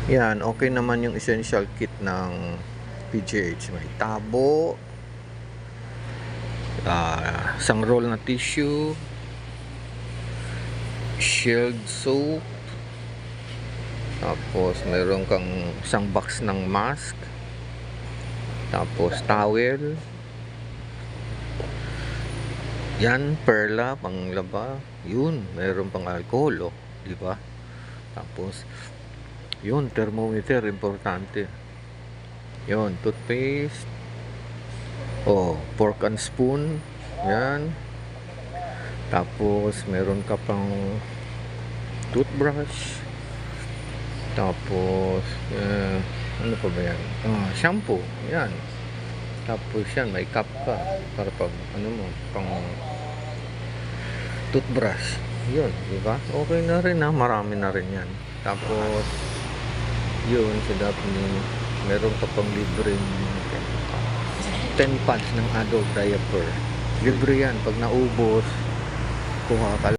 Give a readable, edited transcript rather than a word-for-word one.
Yan, okay naman yung essential kit ng PGH. May tabo, isang roll na tissue, shield soap, tapos meron kang isang box ng mask, tapos towel, yan, perla, panglaba, yun, meron pang alcohol, oh, di ba? Tapos, yun, thermometer, importante. Yun, toothpaste, oh, fork and spoon, yan. Tapos, meron ka pang toothbrush. Tapos, ano pa ba yan? Shampoo, yan. Tapos yan, may cup ka para pag ano mo, pang toothbrush. Yun, di ba? Okay na rin, marami na rin yan. Tapos yun, sa Daphne, meron ka pang libreng 10 pads ng adult diaper. Libre yan, pag naubos, kuha ka